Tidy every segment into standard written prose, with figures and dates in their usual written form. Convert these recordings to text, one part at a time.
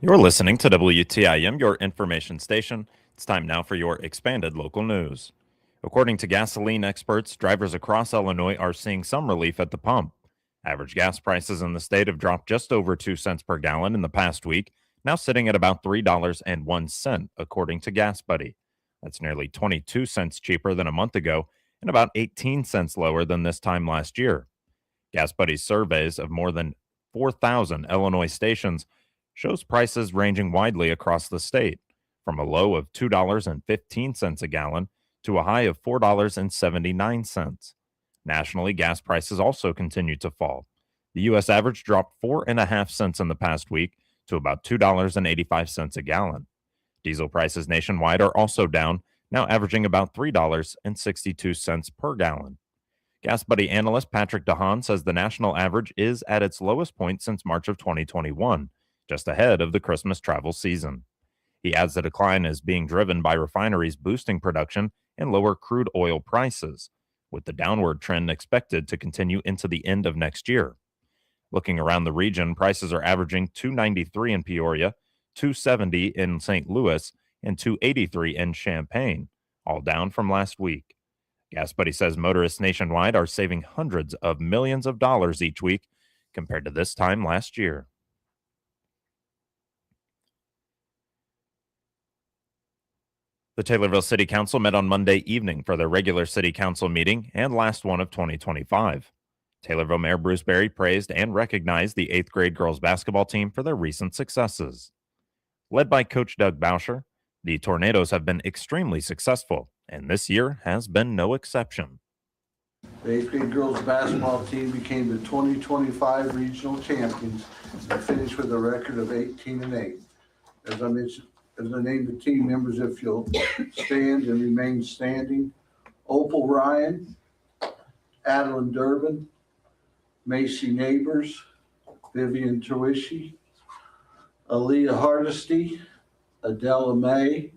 You're listening to WTIM, your information station. It's time now for your expanded local news. According to gasoline experts, drivers across Illinois are seeing some relief at the pump. Average gas prices in the state have dropped just over 2 cents per gallon in the past week, now sitting at about $3.01, according to Gas Buddy. That's nearly 22 cents cheaper than a month ago and about 18 cents lower than this time last year. Gas Buddy's surveys of more than 4,000 Illinois stations shows prices ranging widely across the state, from a low of $2.15 a gallon to a high of $4.79. Nationally, gas prices also continue to fall. The U.S. average dropped 4.5 cents in the past week to about $2.85 a gallon. Diesel prices nationwide are also down, now averaging about $3.62 per gallon. Gas Buddy analyst Patrick DeHaan says the national average is at its lowest point since March of 2021, just ahead of the Christmas travel season. He adds the decline is being driven by refineries boosting production and lower crude oil prices, with the downward trend expected to continue into the end of next year. Looking around the region, prices are averaging $2.93 in Peoria, $2.70 in St. Louis, and $2.83 in Champaign, all down from last week. Gas Buddy says motorists nationwide are saving hundreds of millions of dollars each week compared to this time last year. The Taylorville City Council met on Monday evening for their regular City Council meeting and last one of 2025. Taylorville Mayor Bruce Berry praised and recognized the 8th grade girls basketball team for their recent successes. Led by Coach Doug Bauscher, the Tornadoes have been extremely successful, and this year has been no exception. The 8th grade girls basketball team became the 2025 regional champions and finished with a record of 18-8. As I mentioned, as I named the team members, if you'll stand and remain standing: Opal Ryan, Adeline Durbin, Macy Neighbors, Vivian Terwishi, Aaliyah Hardesty, Adela May,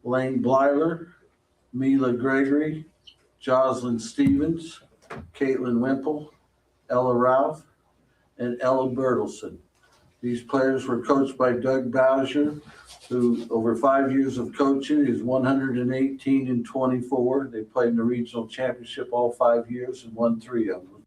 Lane Blyler, Mila Gregory, Jocelyn Stevens, Caitlin Wimple, Ella Ralph, and Ella Bertelson. These players were coached by Doug Bauscher, who over 5 years of coaching is 118-24. They played in the regional championship all 5 years and won 3 of them.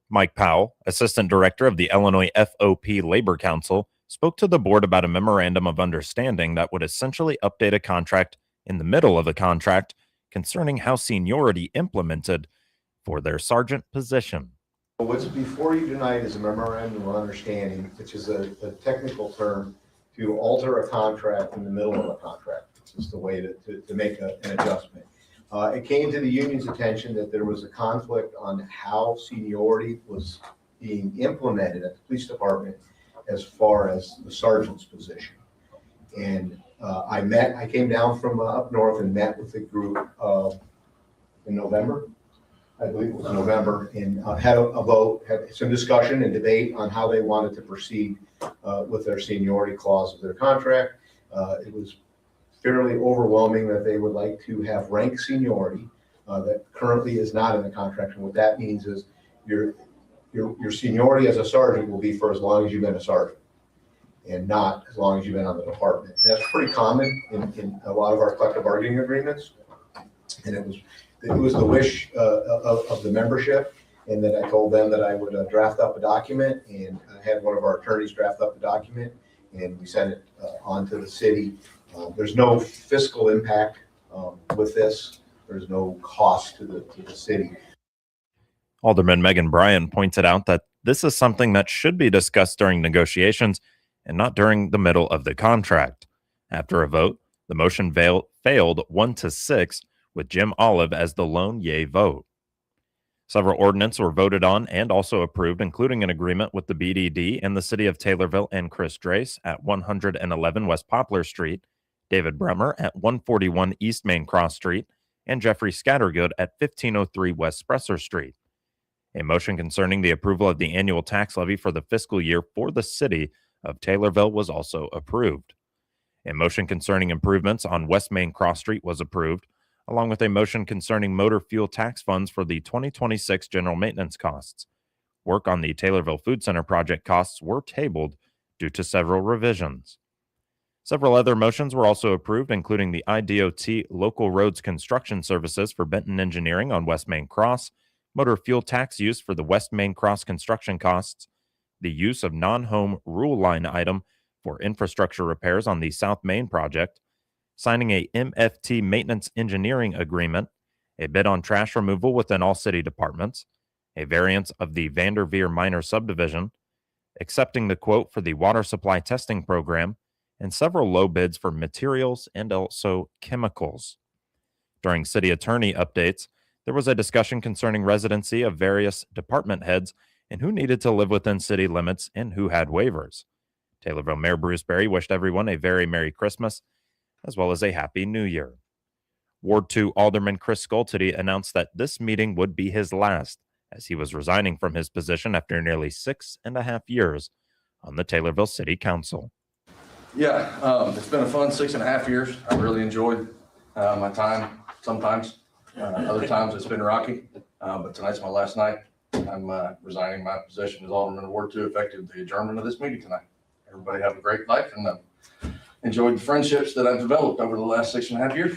Mike Powell, Assistant Director of the Illinois FOP Labor Council, spoke to the board about a memorandum of understanding that would essentially update a contract in the middle of a contract concerning how seniority implemented for their sergeant position. What's before you tonight is a memorandum of understanding, which is a technical term to alter a contract in the middle of a contract. It's just a way to make an adjustment. It came to the union's attention that there was a conflict on how seniority was being implemented at the police department as far as the sergeant's position. And I came down from up north and met with the group in November. I believe it was November, and had a vote, had some discussion and debate on how they wanted to proceed with their seniority clause of their contract. It was fairly overwhelming that they would like to have rank seniority that currently is not in the contract. And what that means is your seniority as a sergeant will be for as long as you've been a sergeant, and not as long as you've been on the department. And that's pretty common in a lot of our collective bargaining agreements. And it was the wish of the membership, and that I told them that I would draft up a document, and I had one of our attorneys draft up the document, and we sent it on to the city. There's no fiscal impact with this. There's no cost to the city. Alderman Megan Bryan pointed out that this is something that should be discussed during negotiations and not during the middle of the contract. After a vote, the motion failed 1-6, with Jim Olive as the lone yay vote. Several ordinances were voted on and also approved, including an agreement with the BDD and the city of Taylorville and Chris Drace at 111 West Poplar Street, David Bremer at 141 East Main Cross Street, and Jeffrey Scattergood at 1503 West Spresser Street. A motion concerning the approval of the annual tax levy for the fiscal year for the city of Taylorville was also approved. A motion concerning improvements on West Main Cross Street was approved, along with a motion concerning motor fuel tax funds for the 2026 general maintenance costs. Work on the Taylorville Food Center project costs were tabled due to several revisions. Several other motions were also approved, including the IDOT Local Roads Construction Services for Benton Engineering on West Main Cross, motor fuel tax use for the West Main Cross construction costs, the use of non-home rule line item for infrastructure repairs on the South Main project, signing a MFT maintenance engineering agreement, a bid on trash removal within all city departments, a variance of the Vanderveer minor subdivision, accepting the quote for the water supply testing program, and several low bids for materials and also chemicals. During city attorney updates, there was a discussion concerning residency of various department heads and who needed to live within city limits and who had waivers. Taylorville Mayor Bruce Berry wished everyone a very Merry Christmas as well as a Happy New Year. Ward 2 Alderman Chris Skoltedy announced that this meeting would be his last, as he was resigning from his position after nearly 6.5 years on the Taylorville City Council. Yeah, it's been a fun 6.5 years. I really enjoyed my time sometimes. Other times it's been rocky, but tonight's my last night. I'm resigning my position as Alderman of Ward 2 effective the adjournment of this meeting tonight. Everybody have a great life and enjoyed the friendships that I've developed over the last 6.5 years.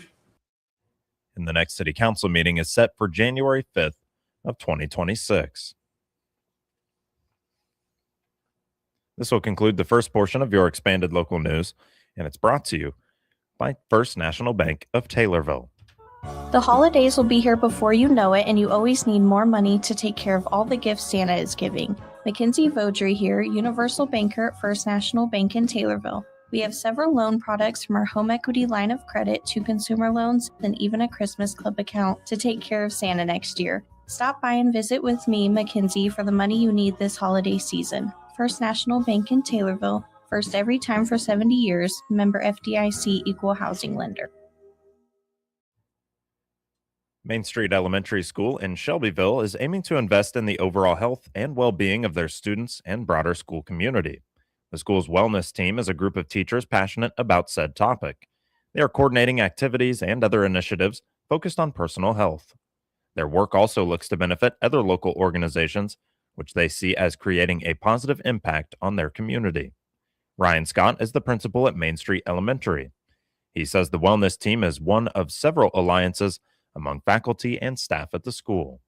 And the next City Council meeting is set for January 5th of 2026. This will conclude the first portion of your expanded local news, and it's brought to you by First National Bank of Taylorville. The holidays will be here before you know it, and you always need more money to take care of all the gifts Santa is giving. Mackenzie Vaudry here, Universal Banker at First National Bank in Taylorville. We have several loan products from our home equity line of credit to consumer loans and even a Christmas club account to take care of Santa next year. Stop by and visit with me, Mackenzie, for the money you need this holiday season. First National Bank in Taylorville, first every time for 70 years, member FDIC equal housing lender. Main Street Elementary School in Shelbyville is aiming to invest in the overall health and well-being of their students and broader school community. The school's wellness team is a group of teachers passionate about said topic. They are coordinating activities and other initiatives focused on personal health. Their work also looks to benefit other local organizations, which they see as creating a positive impact on their community. Ryan Scott is the principal at Main Street Elementary. He says the wellness team is one of several alliances among faculty and staff at the school.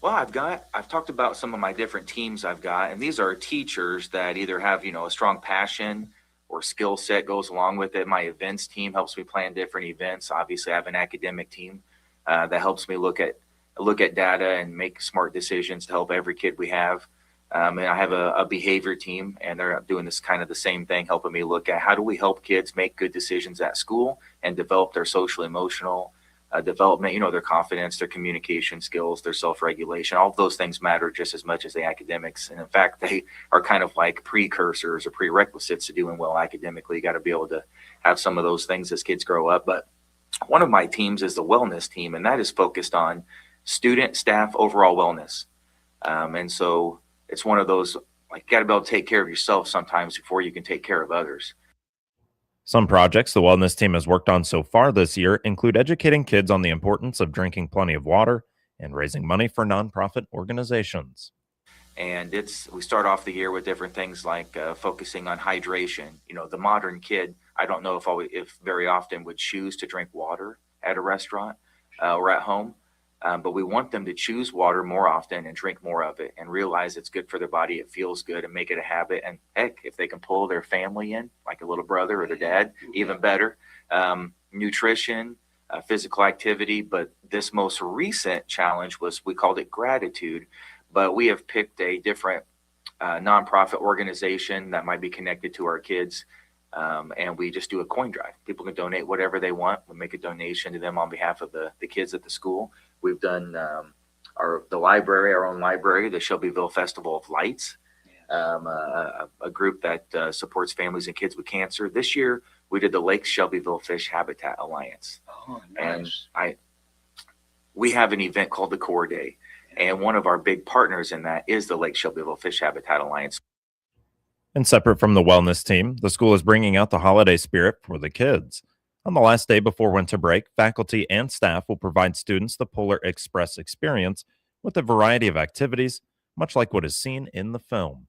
Well, I've talked about some of my different teams I've got, and these are teachers that either have, a strong passion or skill set goes along with it. My events team helps me plan different events. Obviously, I have an academic team that helps me look at data and make smart decisions to help every kid we have. And I have a behavior team, and they're doing this kind of the same thing, helping me look at how do we help kids make good decisions at school and develop their social emotional development, their confidence, their communication skills, their self-regulation. All of those things matter just as much as the academics. And in fact, they are kind of like precursors or prerequisites to doing well academically. You got to be able to have some of those things as kids grow up. But one of my teams is the wellness team, and that is focused on student, staff, overall wellness. And so it's one of those, like, you got to be able to take care of yourself sometimes before you can take care of others. Some projects the wellness team has worked on so far this year include educating kids on the importance of drinking plenty of water and raising money for nonprofit organizations. And we start off the year with different things like focusing on hydration. The modern kid, I don't know if very often would choose to drink water at a restaurant or at home. But we want them to choose water more often and drink more of it and realize it's good for their body. It feels good, and make it a habit. And heck, if they can pull their family in, like a little brother or their dad, even better. Nutrition, physical activity. But this most recent challenge we called it gratitude. But we have picked a different nonprofit organization that might be connected to our kids. And we just do a coin drive. People can donate whatever they want. We make a donation to them on behalf of the kids at the school. We've done our own library, the Shelbyville Festival of Lights, a group that supports families and kids with cancer. This year, we did the Lake Shelbyville Fish Habitat Alliance. Oh, nice. And we have an event called the Core Day. And one of our big partners in that is the Lake Shelbyville Fish Habitat Alliance. And separate from the wellness team, the school is bringing out the holiday spirit for the kids. On the last day before winter break, faculty and staff will provide students the Polar Express experience with a variety of activities, much like what is seen in the film.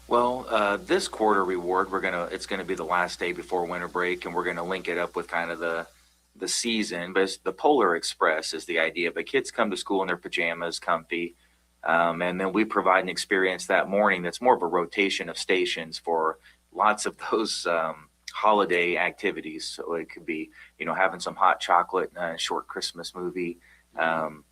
Well, this quarter reward, it's gonna be the last day before winter break, and we're gonna link it up with kind of the season. But it's the Polar Express is the idea. But kids come to school in their pajamas, comfy, and then we provide an experience that morning that's more of a rotation of stations for lots of those holiday activities. So it could be, having some hot chocolate, and a short Christmas movie. Um,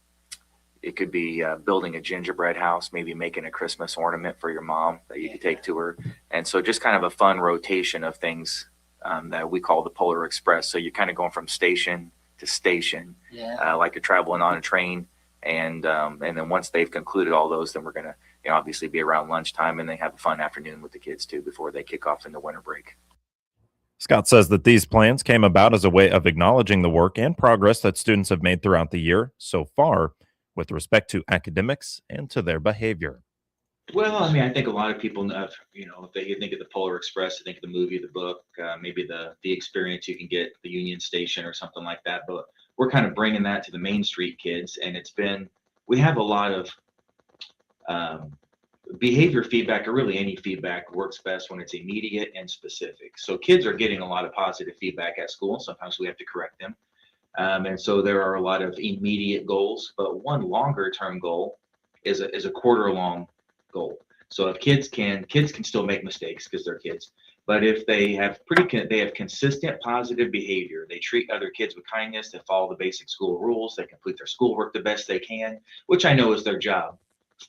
it could be building a gingerbread house, maybe making a Christmas ornament for your mom that you could take to her. And so just kind of a fun rotation of things that we call the Polar Express. So you're kind of going from station to station, like you're traveling on a train. And then once they've concluded all those, then we're going to obviously be around lunchtime, and they have a fun afternoon with the kids too before they kick off into winter break. Scott says that these plans came about as a way of acknowledging the work and progress that students have made throughout the year so far with respect to academics and to their behavior. Well, I mean, I think a lot of people know, if they think of the Polar Express, they think of the movie, the book, maybe the experience you can get at the Union Station or something like that. But we're kind of bringing that to the Main Street kids, and we have a lot of um, behavior feedback, or really any feedback works best when it's immediate and specific. So kids are getting a lot of positive feedback at school. Sometimes we have to correct them. And so there are a lot of immediate goals, but one longer term goal is a quarter long goal. So if kids can still make mistakes because they're kids, but if they have consistent positive behavior, they treat other kids with kindness, they follow the basic school rules, they complete their schoolwork the best they can, which I know is their job.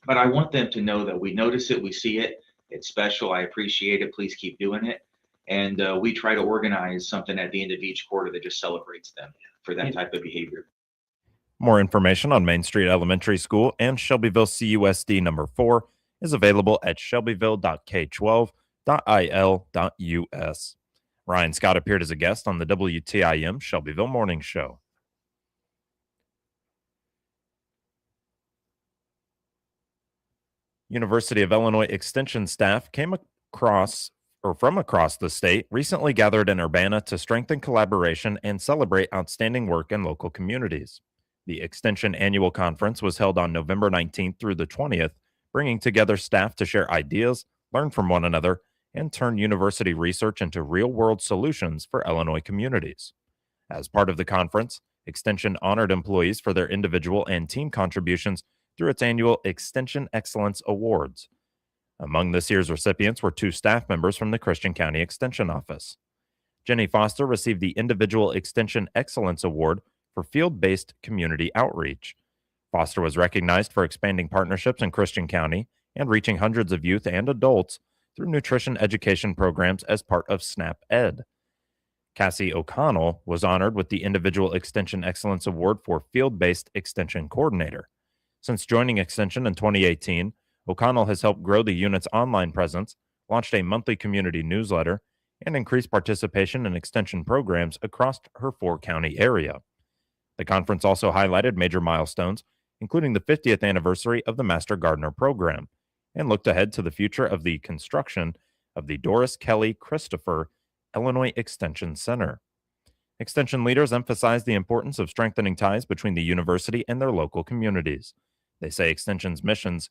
But I want them to know that we notice it, we see it, it's special, I appreciate it, please keep doing it. And we try to organize something at the end of each quarter that just celebrates them for that type of behavior. More information on Main Street Elementary School and Shelbyville CUSD number 4 is available at shelbyville.k12.il.us. Ryan Scott appeared as a guest on the WTIM Shelbyville Morning Show. University of Illinois Extension staff from across the state recently gathered in Urbana to strengthen collaboration and celebrate outstanding work in local communities. The Extension Annual Conference was held on November 19th through the 20th, bringing together staff to share ideas, learn from one another, and turn university research into real-world solutions for Illinois communities. As part of the conference, Extension honored employees for their individual and team contributions through its annual Extension Excellence Awards. Among this year's recipients were 2 staff members from the Christian County Extension Office. Jenny Foster received the Individual Extension Excellence Award for field-based community outreach. Foster was recognized for expanding partnerships in Christian County and reaching hundreds of youth and adults through nutrition education programs as part of SNAP Ed. Cassie O'Connell was honored with the Individual Extension Excellence Award for Field-Based Extension Coordinator. Since joining Extension in 2018, O'Connell has helped grow the unit's online presence, launched a monthly community newsletter, and increased participation in Extension programs across her 4-county area. The conference also highlighted major milestones, including the 50th anniversary of the Master Gardener program, and looked ahead to the future of the construction of the Doris Kelly Christopher Illinois Extension Center. Extension leaders emphasized the importance of strengthening ties between the university and their local communities. They say Extension's missions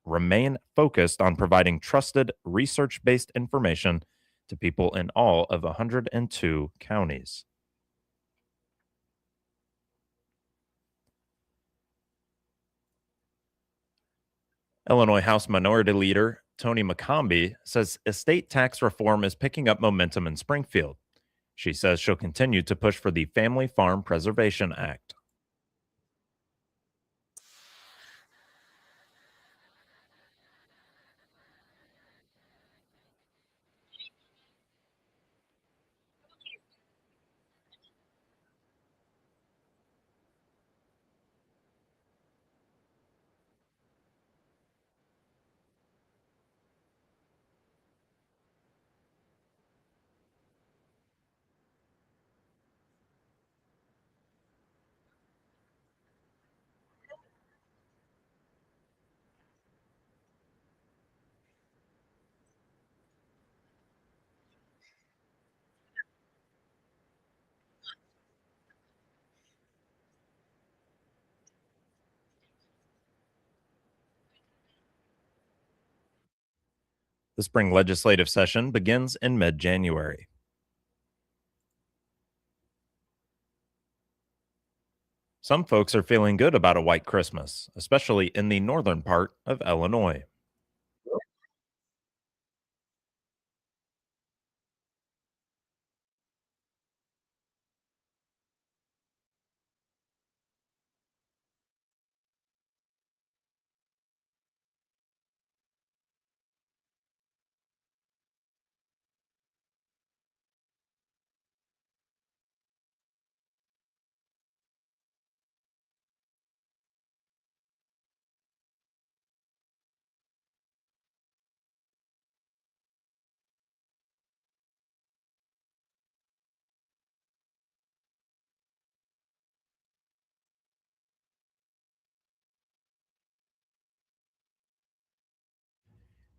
remain focused on providing trusted, research-based information to people in all of 102 counties. Illinois House Minority Leader Tony McCombie says estate tax reform is picking up momentum in Springfield. She says she'll continue to push for the Family Farm Preservation Act. The spring legislative session begins in mid-January. Some folks are feeling good about a white Christmas, especially in the northern part of Illinois.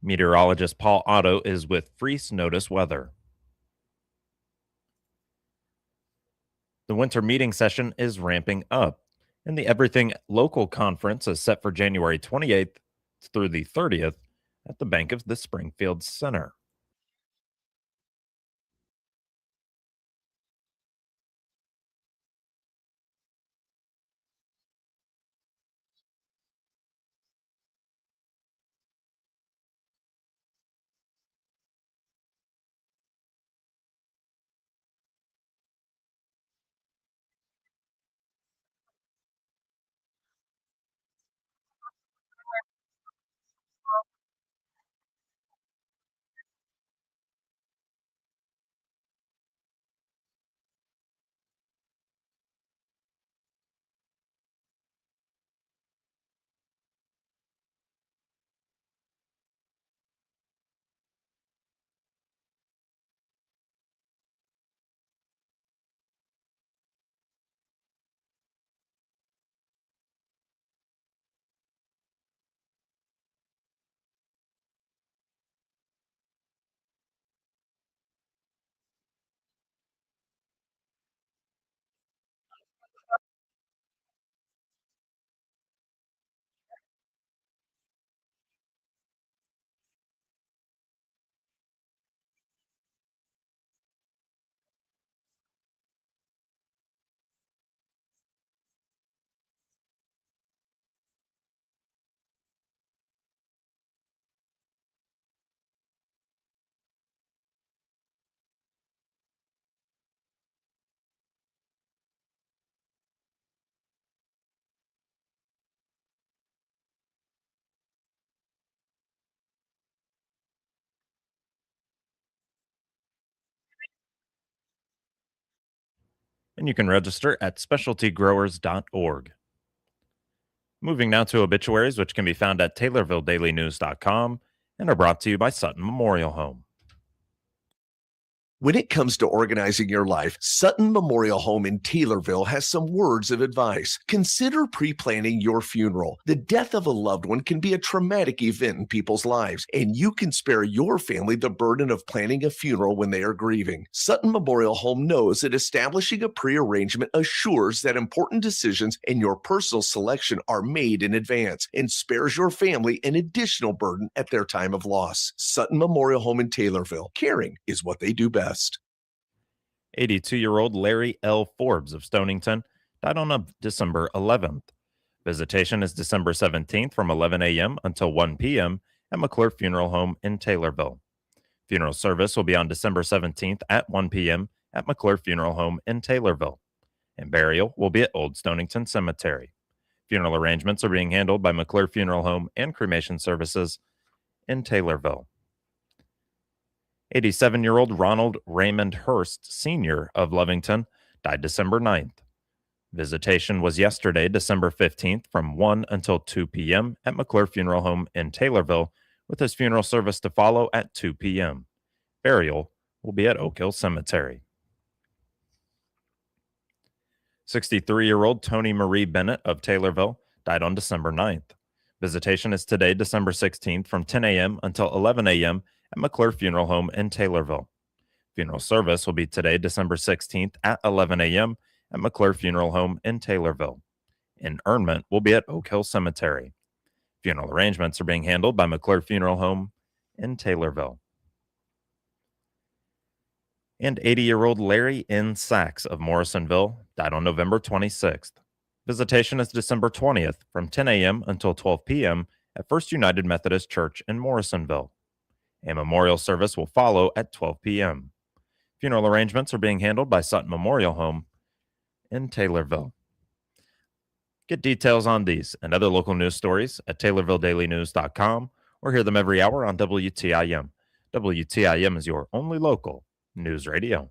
Meteorologist Paul Otto is with Freeze Notice Weather. The winter meeting session is ramping up, and the Everything Local Conference is set for January 28th through the 30th at the Bank of the Springfield Center. And you can register at specialtygrowers.org. Moving now to obituaries, which can be found at TaylorvilleDailyNews.com and are brought to you by Sutton Memorial Home. When it comes to organizing your life, Sutton Memorial Home in Taylorville has some words of advice. Consider pre-planning your funeral. The death of a loved one can be a traumatic event in people's lives, and you can spare your family the burden of planning a funeral when they are grieving. Sutton Memorial Home knows that establishing a pre-arrangement assures that important decisions and your personal selection are made in advance and spares your family an additional burden at their time of loss. Sutton Memorial Home in Taylorville. Caring is what they do best. 82-year-old Larry L. Forbes of Stonington died on December 11th. Visitation is December 17th from 11 a.m. until 1 p.m. at McClure Funeral Home in Taylorville. Funeral service will be on December 17th at 1 p.m. at McClure Funeral Home in Taylorville, and burial will be at Old Stonington Cemetery. Funeral arrangements are being handled by McClure Funeral Home and cremation services in Taylorville. 87-year-old Ronald Raymond Hurst, Sr. of Lovington, died December 9th. Visitation was yesterday, December 15th, from 1 until 2 p.m. at McClure Funeral Home in Taylorville, with his funeral service to follow at 2 p.m. Burial will be at Oak Hill Cemetery. 63-year-old Tony Marie Bennett of Taylorville died on December 9th. Visitation is today, December 16th, from 10 a.m. until 11 a.m. at McClure Funeral Home in Taylorville. Funeral service will be today, December 16th at 11 a.m. at McClure Funeral Home in Taylorville. Interment will be at Oak Hill Cemetery. Funeral arrangements are being handled by McClure Funeral Home in Taylorville. And 80-year-old Larry N. Sachs of Morrisonville died on November 26th. Visitation is December 20th from 10 a.m. until 12 p.m. at First United Methodist Church in Morrisonville. A memorial service will follow at 12 p.m. Funeral arrangements are being handled by Sutton Memorial Home in Taylorville. Get details on these and other local news stories at TaylorvilleDailyNews.com or hear them every hour on WTIM. WTIM is your only local news radio.